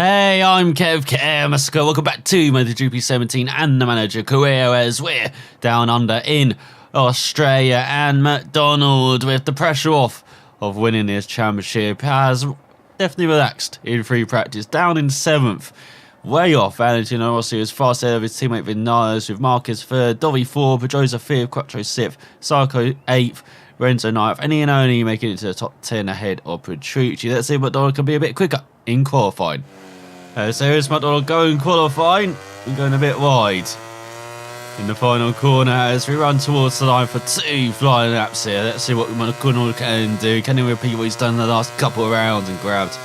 Hey, I'm Kev. Welcome back to MotoGP 17 and the manager career as we're down under in Australia, and MacDonald, with the pressure off of winning this championship, has definitely relaxed in free practice, down in 7th, way off Valentino Rossi was fast ahead of his teammate Vinales, with Marquez 3rd, Dovi 4th, Pedrosa 5th, Quattro 6th, Sarko 8th, Renzo 9th, and Ian only making it to the top 10 ahead of Petrucci. Let's see if MacDonald can be a bit quicker in qualifying. So here's MacDonald going qualifying and going a bit wide in the final corner as we run towards the line for 2 flying laps here. Let's see what MacDonald can do. Can he repeat what he's done in the last couple of rounds and grabbed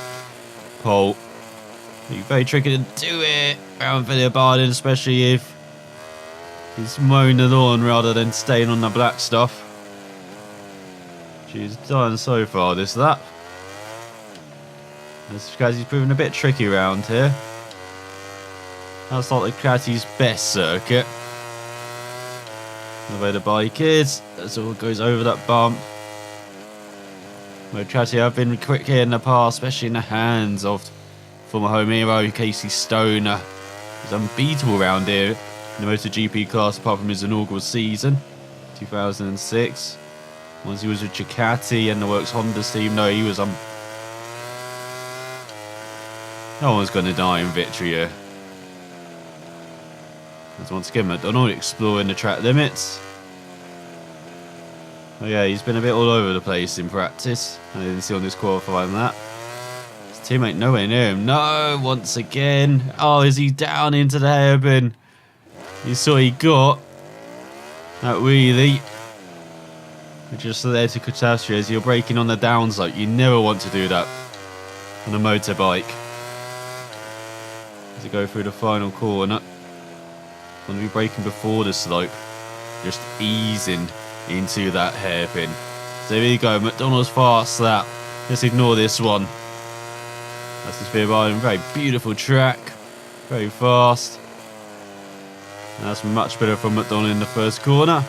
pole? It's very tricky to do it around Villa Bardin, especially if he's mowing the lawn rather than staying on the black stuff. She's done so far this lap. This Ducati's proving a bit tricky around here. That's not the Ducati's best circuit. The way the bike is, as all goes over that bump. Where Ducati have been quick here in the past, especially in the hands of former home hero Casey Stoner. He's unbeatable around here in the MotoGP class, apart from his inaugural season, 2006. Once he was with Ducati and the Works Honda team, no, he was no one's going to die in victory here. As once again, MacDonald exploring the track limits. Oh yeah, he's been a bit all over the place in practice. I didn't see on this qualifying that. His teammate nowhere near him. No, once again. Oh, is he down into the hairpin? You saw he got that wheelie, which just led to catastrophe as you're braking on the downslope. You never want to do that on a motorbike. To go through the final corner, want to be braking before the slope, just easing into that hairpin. So here you go, MacDonald's fast lap. Let's ignore this one. That's just Villa Bardin, very beautiful track, very fast. And that's much better from MacDonald in the first corner.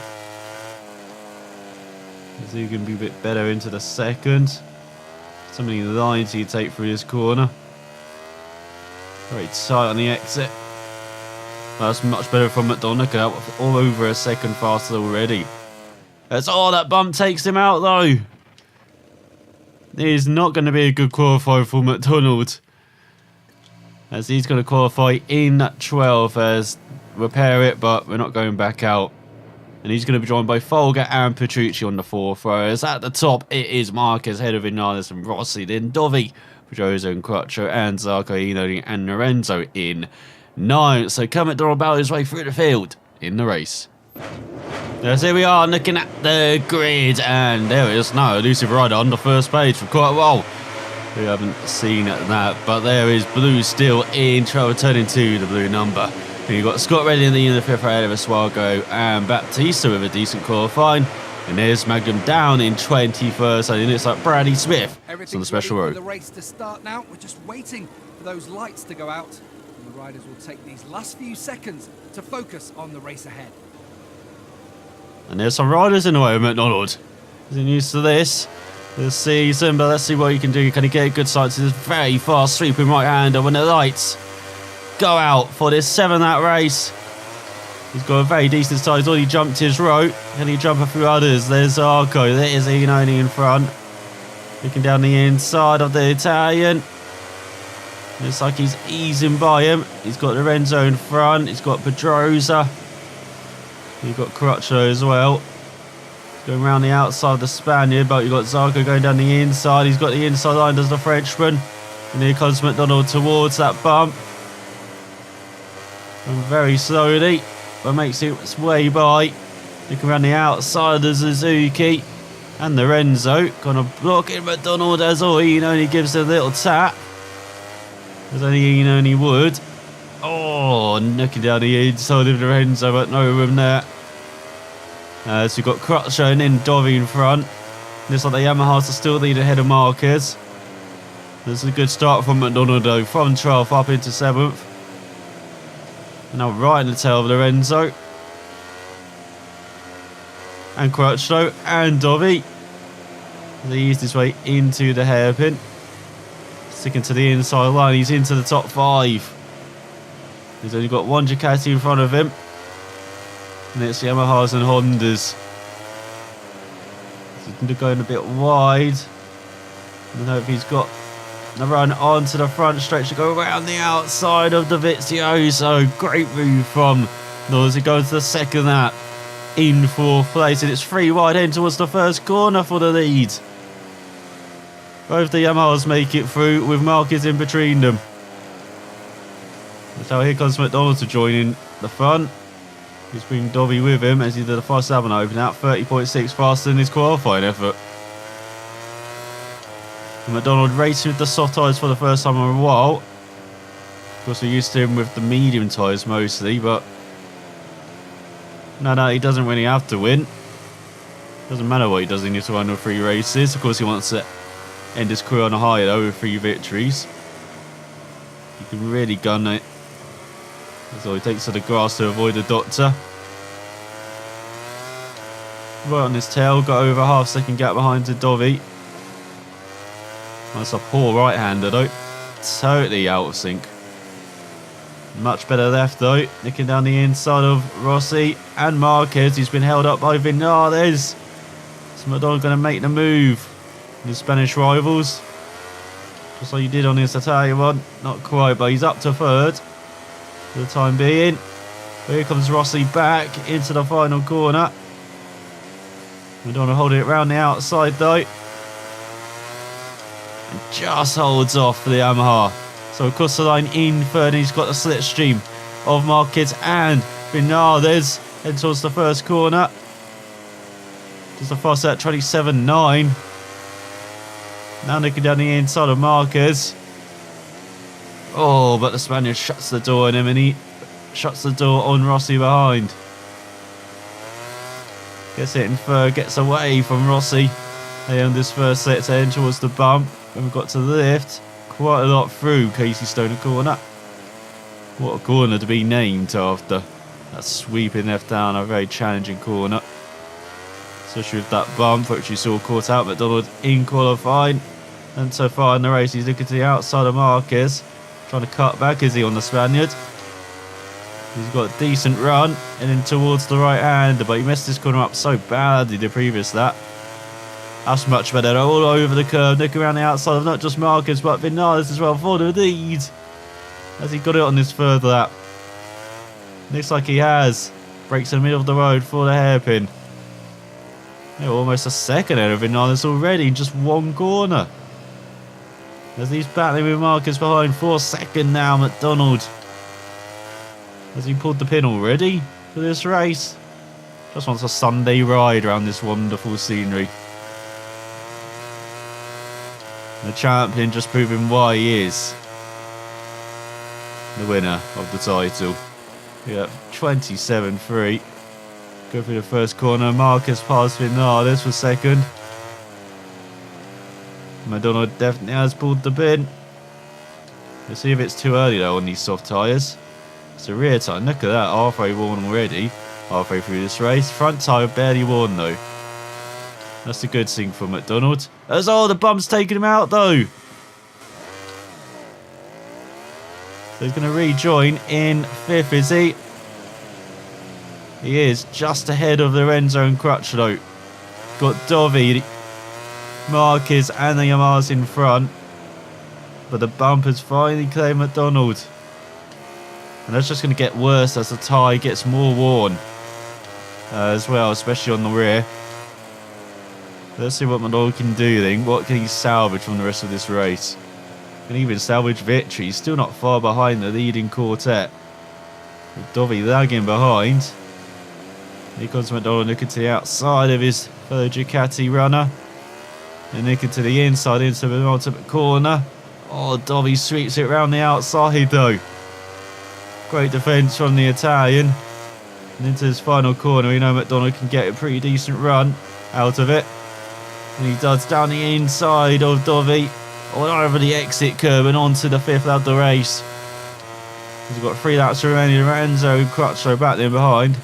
So you can be a bit better into the second. So many lines you take through this corner. Very tight on the exit. That's much better from MacDonald. All over a second faster already. That's all that bump takes him out though. It is not going to be a good qualifier for MacDonald, as he's going to qualify in 12th as repair it, but we're not going back out. And he's going to be joined by Folger and Petrucci on the 4th rows. At the top, it is Marquez, ahead of Vinales and Rossi, then Dovi, Pedrosa and Quattro, and Zarco, Eno and Lorenzo in 9th. So can MacDonald battle his way through the field in the race? Yes, here we are looking at the grid, and there it is now, Elusive rider on the first page for quite a while. We haven't seen that, but there is blue still in trouble, turning to the blue number. And you've got Scott Redding in the 5th ahead of Aswago and Baptista with a decent qualifying. And there's Magnum down in 21st. I think it's like Bradley Smith on the special road. The race to start now. We're just waiting for those lights to go out, and the riders will take these last few seconds to focus on the race ahead. And there's some riders in the way of MacDonald. Isn't used to this season, but let's see what he can do. Can he get a good sight to this very fast sweeping right-hander when the lights go out for this 7-lap race? He's got a very decent size. He's already jumped his rope. Can he jump a few others? There's Arco. There is Eno in front. Looking down the inside of the Italian. Looks like he's easing by him. He's got Lorenzo in front. He's got Pedrosa. You've got Crutchlow as well. Going around the outside of the Spaniard, but you've got Zarco going down the inside. He's got the inside line, does the Frenchman. And here comes MacDonald towards that bump. And very slowly, but makes its way by. Looking around the outside of the Suzuki. And Lorenzo. Kind of blocking MacDonald as all. He only gives a little tap. As only he only would. Oh, looking down the inside of Lorenzo, but no room there. So we've got Crutchlow and then Dovi in front. Looks like the Yamahas are still leading ahead of Marquez. This is a good start from MacDonald though, from 12th up into 7th. And now right in the tail of Lorenzo. And Crutchlow and Dovi. He eased his way into the hairpin. Sticking to the inside line, he's into the top 5. He's only got one Ducati in front of him. And it's Yamahas and Hondas. He's going a bit wide. I don't know if he's got the run onto the front stretch to go around the outside of the Vizioso. Great move from Norris. He goes to the second lap in 4th place, and it's 3 wide in towards the first corner for the lead. Both the Yamahas make it through with Marquez in between them. So here comes MacDonald to join in the front. He's bringing Dobby with him as he did a fast lap and open out, 30.6 faster than his qualifying effort. And MacDonald racing with the soft tyres for the first time in a while. Of course, we're used to him with the medium tyres mostly, but no, he doesn't really have to win. Doesn't matter what he does in his 1 or 3 races. Of course, he wants to end his career on a high though with 3 victories. He can really gun it. That's all he takes to the grass to avoid the doctor. Right on his tail, got over a half-second gap behind to Dovi. That's a poor right-hander though. Totally out of sync. Much better left though. Nicking down the inside of Rossi and Marquez. He's been held up by Vinales. So MacDonald going to make the move. His Spanish rivals. Just like he did on his Italian one. Not quite, but he's up to 3rd for the time being. Here comes Rossi back into the final corner. MacDonald holding it round the outside though. And just holds off for the Yamaha. So across the line in 3rd, and he's got the slipstream of Marquez and Vinales. Head towards the first corner. Just a fast at 27.9. Now nicking down the inside of Marquez. Oh, but the Spaniard shuts the door on him, and he shuts the door on Rossi behind. Gets it in 3rd, gets away from Rossi. They own this first set to head towards the bump. When we got to the lift, quite a lot through Casey Stoner corner. What a corner to be named after. That sweeping left down, a very challenging corner. Especially with that bump, which you saw caught out MacDonald in qualifying. And so far in the race, he's looking to the outside of Marquez. Trying to cut back, is he, on the Spaniard? He's got a decent run, and then towards the right hander, but he messed this corner up so badly the previous lap. That's much better, all over the curve, looking around the outside of not just Marquez, but Vinales as well for the lead. Has he got it on this 3rd lap? Looks like he has. Breaks in the middle of the road for the hairpin. Yeah, almost a second ahead of Vinales already in just 1 corner. As he's battling with Marquez behind for 2nd now, MacDonald. Has he pulled the pin already for this race? Just wants a Sunday ride around this wonderful scenery. The champion just proving why he is the winner of the title. Yeah, 27-3. Go through the first corner. Marquez past Vinales for 2nd. MacDonald definitely has pulled the pin. Let's see if it's too early though on these soft tyres. It's a rear tyre. Look at that, halfway worn already. Halfway through this race. Front tyre barely worn though. That's a good thing for MacDonald. As all the bump's taking him out though. So he's going to rejoin in 5th, is he? He is just ahead of Lorenzo and Crutchlow. Got Dovi, Marquez and the Yamahas in front. But the bump has finally claimed MacDonald. And that's just going to get worse as the tyre gets more worn. As well, especially on the rear. Let's see what MacDonald can do then. What can he salvage from the rest of this race? Can even salvage victory. He's still not far behind the leading quartet. With Dovi lagging behind. Here comes MacDonald looking to the outside of his fellow Ducati runner. And looking to the inside into the ultimate corner. Oh, Dovi sweeps it round the outside though. Great defence from the Italian. And into his final corner, we know MacDonald can get a pretty decent run out of it. And he does down the inside of Dovi. All over the exit curb and onto the 5th lap of the race. He's got 3 laps remaining. Lorenzo and Crutchlow back there behind.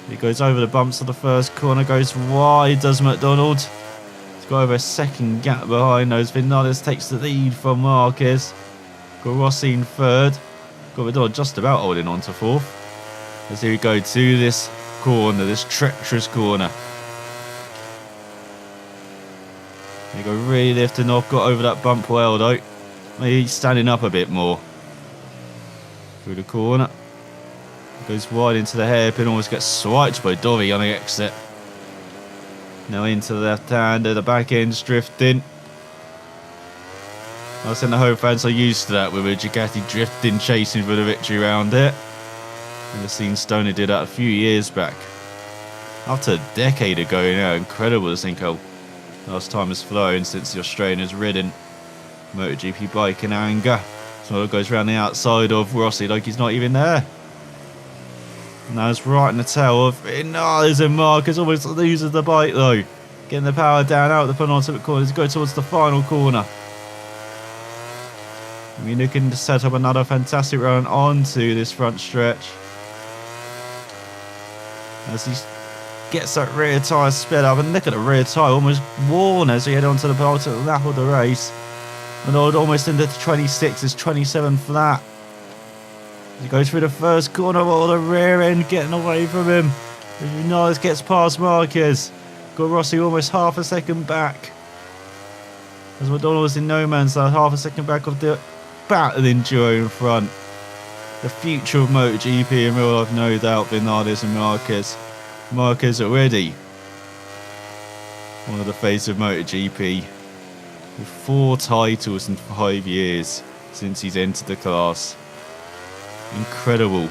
He goes over the bumps of the first corner, goes wide, does MacDonald. He's got over a second gap behind those. Vinales takes the lead from Marquez. Got Rossi in third. Got Vidal just about holding on to fourth. As here we go to this corner, this treacherous corner. There you go, really lifting off. Got over that bump well though. Maybe standing up a bit more. Through the corner. Goes wide into the hairpin. Almost gets swiped by Dovi on the exit. Now into the left-hander, the back end's drifting. I think the home fans are used to that with a Ducati drifting, chasing for the victory around it. And the scene Stoner did that a few years back. After a decade ago now, incredible to think how last time has flown since the Australian has ridden MotoGP bike in anger. So it goes around the outside of Rossi like he's not even there. Now it's right in the tail of Vinales and Marquez. Almost loses the bike though. Getting the power down out the penultimate corner as he goes towards the final corner. I mean, looking to set up another fantastic run onto this front stretch. As he gets that rear tyre sped up, and look at the rear tyre almost worn as he head onto the penultimate lap of the race. And almost into the 26, 27 flat. He goes through the first corner, all the rear end getting away from him. Vinales gets past Marquez. Got Rossi almost half a second back. As MacDonald was in no man's land, half a second back of the battling duo in front. The future of MotoGP in real life, no doubt, Vinales and Marquez. Marquez already one of the faces of MotoGP. With 4 titles in 5 years since he's entered the class. Incredible.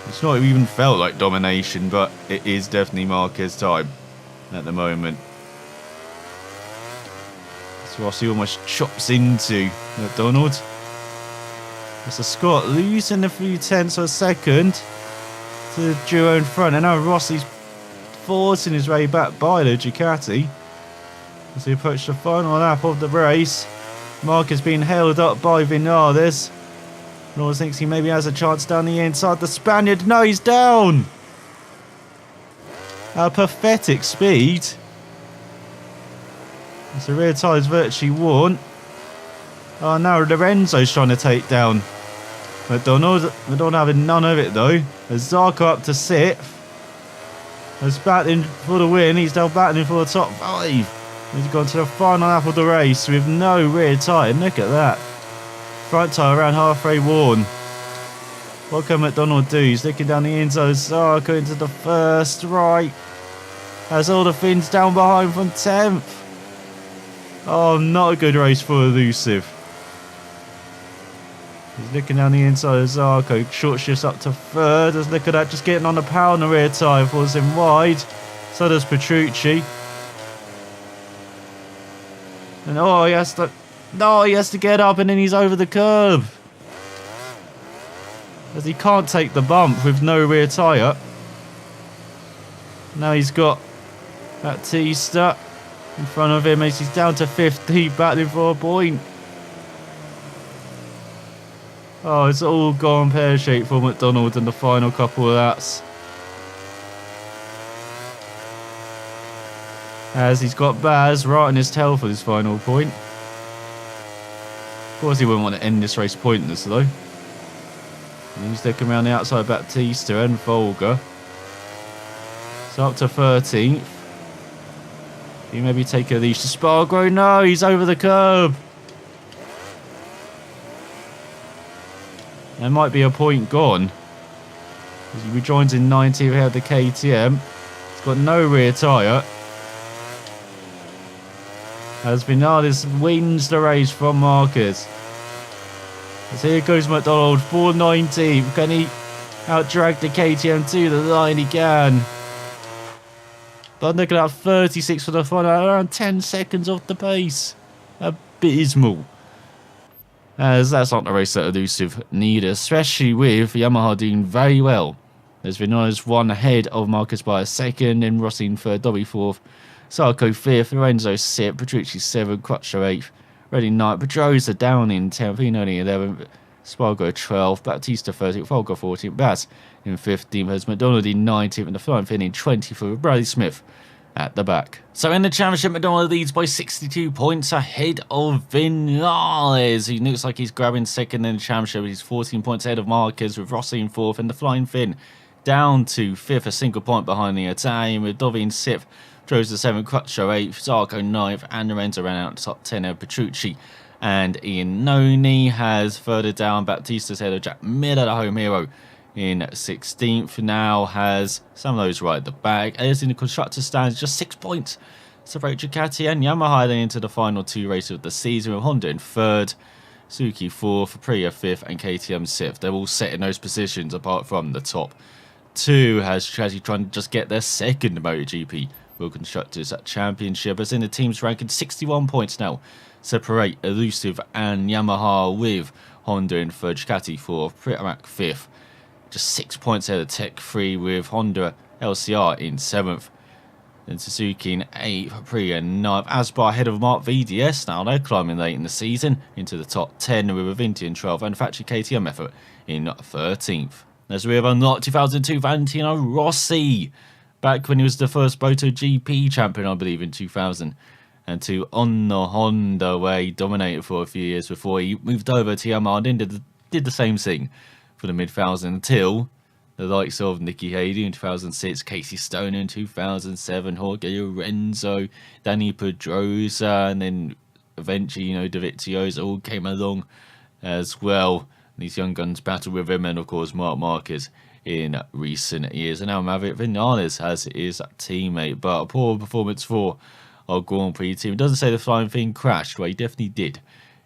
It's not even felt like domination, but it is definitely Marquez's time at the moment. So Rossi almost chops into MacDonald. It's a Scott losing a few tenths of a second to the duo in front, and now Rossi's forcing his way back by the Ducati as he approaches the final lap of the race. Marquez being held up by Vinales. Norris thinks he maybe has a chance down the inside. The Spaniard, no, he's down. A pathetic speed. As the rear tyre's virtually worn. Oh, now Lorenzo's trying to take down MacDonald. MacDonald having none of it though. As Zarco up to 6th. As battling for the win. He's now battling for the top 5. He's gone to the final lap of the race with no rear tyre. Look at that. Front tyre around halfway worn. What can MacDonald do? He's looking down the inside. Zarco into the first right. Has all the fins down behind from 10th. Oh, not a good race for Elusive. He's looking down the inside of Zarco. Short shifts up to 3rd. Just look at that, just getting on the power on the rear tyre. Falls him wide. So does Petrucci. And oh, he has to get up, and then he's over the curb. As he can't take the bump with no rear tyre. Now he's got Batista in front of him as he's down to 50, battling for a point. Oh, it's all gone pear-shaped for MacDonald in the final couple of laps. As he's got Baz right on his tail for this final point. Of course he wouldn't want to end this race pointless though. And he's looking around the outside of Batista and Folger. So up to 13th. He maybe take a leash to Spargo. No, he's over the curb. There might be a point gone. As he rejoins in 90th ahead of the KTM. He's got no rear tyre. As Vinales wins the race from Marquez. As here goes MacDonald, 419. Can he out-drag the KTM to the line? He can. But look at that, 36 for the final, around 10 seconds off the pace. Abysmal. As that's not the race that Elusive need, especially with Yamaha doing very well. There's Vinales 1 ahead of Marquez by a second, and Rossi in 3rd, Dobby 4th. Sarko 5th, Lorenzo 6th, Petrucci 7th, Crutcher 8th, Reddy 9th, Pedrosa down in 10th, Pinoni 11th, Spargo 12th, Batista 13th, Folger 14th, Baz in 15th, as MacDonald in 19th, and the flying fin in 20th for Bradley Smith at the back. So in the championship, MacDonald leads by 62 points ahead of Vinales. He looks like he's grabbing second in the championship. He's 14 points ahead of Marquez, with Rossi in fourth, and the Flying Finn down to fifth, a single point behind the Italian, with Dovi in sixth, Droz the seventh, Crutcho eighth, Zarco ninth, and Lorenzo ran out top 10 of Petrucci. And Ian Noni has further down Baptista's head of Jack Miller, the home hero, in 16th. Now has some of those right at the back. As in the constructor stands, just 6 points separate Ducati and Yamaha heading into the final two races of the season, with Honda in third, Suzuki fourth, Aprilia fifth, and KTM sixth. They're all set in those positions apart from the top two, has Ducati trying to just get their second MotoGP World Constructors Championship. As in the team's ranking, 61 points now separate Elusive and Yamaha, with Honda in third, Ducati fourth, Pramac fifth. Just 6 points ahead of Tech 3, with Honda LCR in 7th. Then Suzuki in 8th, Aprilia in 9th. Asbar ahead of Mark VDS now. They're climbing late in the season into the top 10, with Avinti in 12th and factory KTM effort in 13th. As we have unlocked 2002 Valentino Rossi, back when he was the first MotoGP champion, I believe, in 2002, on the Honda, where he dominated for a few years before he moved over to Yamaha and did the same thing for the mid-2000s, until the likes of Nicky Hayden in 2006, Casey Stoner in 2007, Jorge Lorenzo, Danny Pedrosa, and then eventually, Dovizioso all came along as well. These young guns battled with him, and of course Marc Marquez in recent years. And now Maverick Vinales as his teammate, but a poor performance for our Grand Prix team. It doesn't say the Flying Thing crashed, well, he definitely did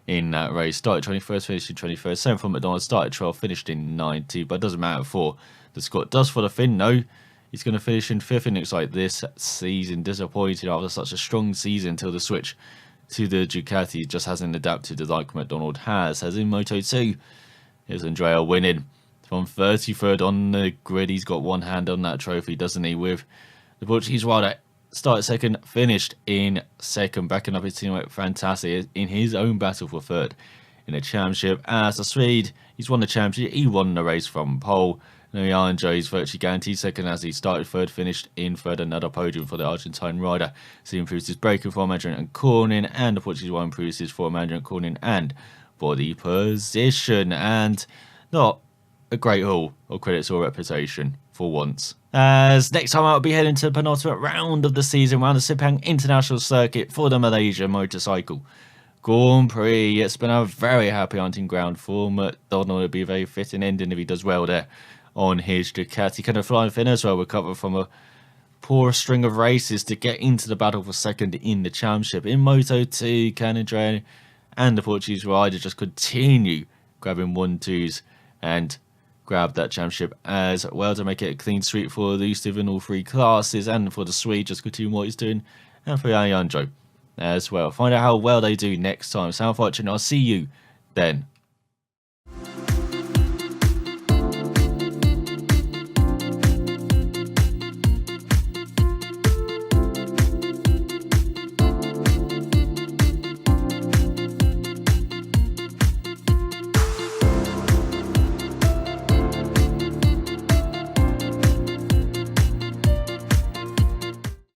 in that race. Started 21st, finished in 21st. Same from MacDonald, started 12th, finished in 90th, but it doesn't matter for the Scot. Does for the Finn, no. He's going to finish in 5th. It looks like this season, disappointed after such a strong season until the switch to the Ducati just hasn't adapted like MacDonald has. As in Moto2, here's Andrea winning from 33rd on the grid. He's got one hand on that trophy, doesn't he, with the Portuguese rider. Started second, finished in second, backing up his teammate fantastic in his own battle for third in the championship. As the Swede, he's won the championship. He won the race from pole. Leandro is virtually guaranteed second, as he started third, finished in third. Another podium for the Argentine rider. So he improves his braking, form management and cornering, and the Portuguese one improves his form management, cornering and body position. And not a great haul of credits or reputation for once. As next time I'll be heading to the penultimate round of the season, around the Sepang International Circuit for the Malaysia Motorcycle Grand Prix. It's been a very happy hunting ground for MacDonald. It'll be a very fitting ending if he does well there on his Ducati. Can a Flying Finn as well recover from a poor string of races to get into the battle for second in the championship? In Moto2, can Andrea and the Portuguese rider just continue grabbing 1-2s and grab that championship as well to make it a clean sweep for Elusive in all three classes, and for the Swede just continue what he's doing, and for Leandro as well. Find out how well they do next time. So, watching. I'll see you then.